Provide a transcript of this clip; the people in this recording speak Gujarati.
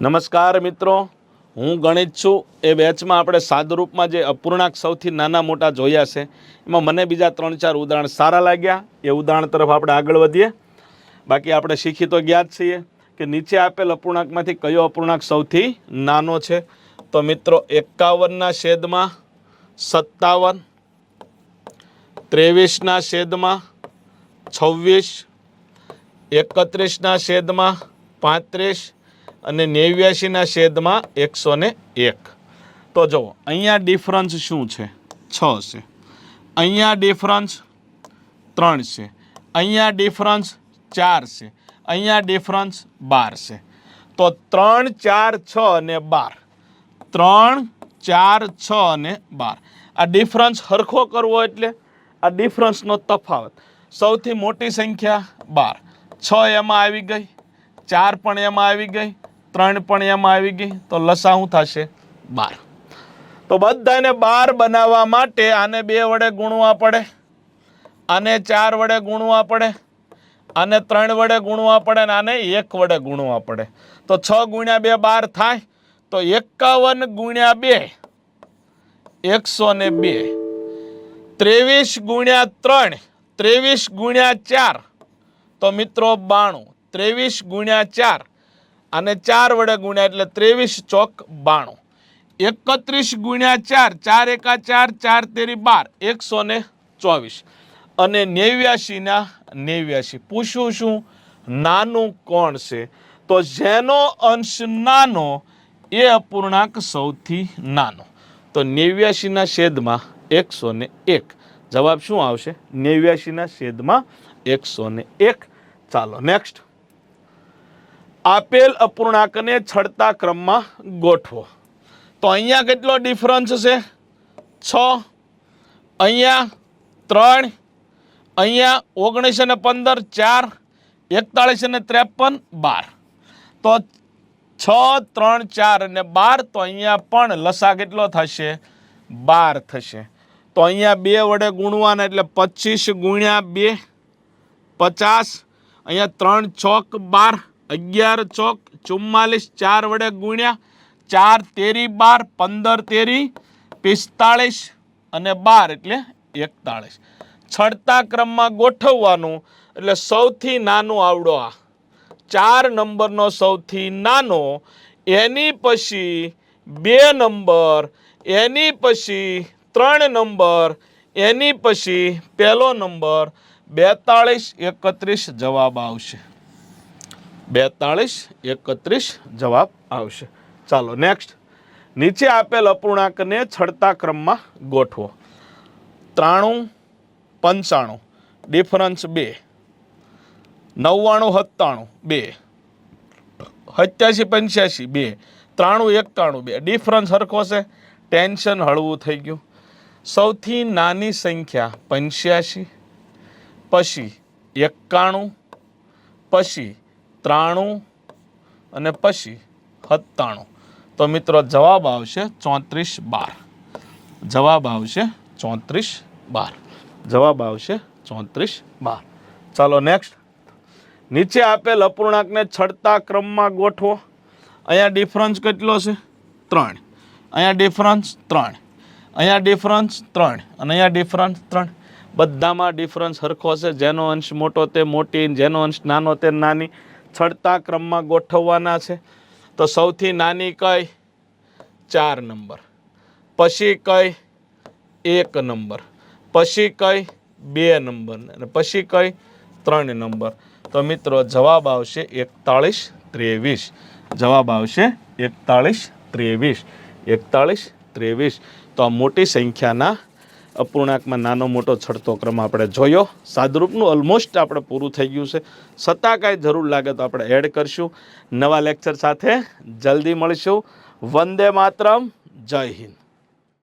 નમસ્કાર મિત્રો, હું ગણિત છું। એ બેચમાં આપણે સાદુરૂપમાં જે અપૂર્ણાંક સૌથી નાના મોટા જોયા છે એમાં મને બીજા 3-4 ઉદાહરણ સારા લાગ્યા। એ ઉદાહરણ તરફ આપણે આગળ વધીએ। બાકી આપણે શીખી તો ગયા જ છીએ કે નીચે આપેલ અપૂર્ણાંકમાંથી કયો અપૂર્ણાંક સૌથી નાનો છે। તો મિત્રો 51/57, 23/26, 31/35 અને 89/101। તો જુઓ અહીંયા ડિફરન્સ શું છે? 6 છે। અહીંયા ડિફરન્સ 3 છે। અહીંયા ડિફરન્સ 4 છે। અહીંયા ડિફરન્સ 12 છે। તો 3, 4, 6 અને 12, 3, 4, 6 અને 12 આ ડિફરન્સ હરખો કરવો એટલે આ ડિફરન્સનો તફાવત। સૌથી મોટી સંખ્યા 12, 6 એમાં આવી ગઈ, 4 પણ એમાં આવી ગઈ, 3 પણ એમાં આવી ગઈ, તો લસા શું થશે? 12। તો બધાને 12 બનાવવા માટે આને 2 વડે ગુણવા પડે, આને 4 વડે ગુણવા પડે, આને 3 વડે ગુણવા પડે અને આને 1 વડે ગુણવા પડે। તો 6 × 2 12 થાય, તો 51 × 2 102, 23 × 3 23 × 4 તો મિત્રો 92, 23 × 4 અને 4 વડે ગુણ્યા એટલે 23 ચોક 92, 31 × 4 4 એકા 4 4 તેરી 12 124 અને 89/89। પૂછું શું? નાનું કોણ છે? તો જેનો અંશ નાનો એ અપૂર્ણાંક સૌથી નાનો। તો 89/101। જવાબ શું આવશે? 89/101। ચાલો નેક્સ્ટ। આપેલ અપૂર્ણાંકને છડતા ક્રમમાં ગોઠવો। તો અહીંયા કેટલો ડિફરન્સ છે? 6, અહીંયા 3, અહીંયા 19 અને 15 4, 41 અને 53 12। તો 6, 3, 4 અને 12, તો અહીંયા પણ લસા કેટલો થશે? 12 થશે। તો અહીંયા 2 વડે ગુણવાના એટલે 25 × 2 50, અહીંયા 3 ચોક 12, 11 ચોક 44, 4 વડે ગુણ્યા 4 તેરી 12, 15 તેરી 45 અને 12 એટલે 41। છડતા ક્રમમાં ગોઠવવાનું એટલે સૌથી નાનું આવડો આ 4 નંબરનો સૌથી નાનો, એની પછી 2 નંબર, એની પછી 3 નંબર, એની પછી પહેલો નંબર, 42 31 જવાબ આવશે। 42 31 જવાબ આવશે। ચાલો નેક્સ્ટ। નીચે આપેલ અપૂર્ણાંકને છડતા ક્રમમાં ગોઠવો। 93 95 ડિફરન્સ 2, 99 97 2, 87 85 2, 93 91 2 ડિફરન્સ સરખો છે। ટેન્શન હળવું થઈ ગયું। સૌથી નાની સંખ્યા 85, પછી 91, પછી 93 અને પછી 97। તો મિત્રો જવાબ આવશે 34 12। જવાબ આવશે 34 12। જવાબ આવશે 34 12। ચાલો નેક્સ્ટ। નીચે આપેલ અપૂર્ણાંકને છડતા ક્રમમાં ગોઠવો। અહીંયા ડિફરન્સ કેટલો છે? 3, અહીંયા ડિફરન્સ 3, અહીંયા ડિફરન્સ 3 અને અહીંયા ડિફરન્સ 3। બધામાં ડિફરન્સ સરખો છે। જેનો અંશ મોટો તે મોટી, જેનો અંશ નાનો તે નાની। છડતા ક્રમમાં ગોઠવવાના છે। તો સૌથી નાની કઈ? 4 નંબર, પછી કઈ? 1 નંબર, પછી કઈ? 2 નંબર અને પછી કઈ? 3 નંબર। તો મિત્રો જવાબ આવશે 41 23। જવાબ આવશે 41 23। 41 23। તો આ મોટી સંખ્યાના અપૂર્ણાંકમાં નાનો મોટો છડતો ક્રમ આપણે જોયો। સાદુરૂપનું ઓલમોસ્ટ આપણે પૂરું થઈ ગયું છે। છતાં કાંઈ જરૂર લાગે તો આપણે એડ કરશું। નવા લેક્ચર સાથે જલ્દી મળીશું। વંદે માતરમ, જય હિન્દ।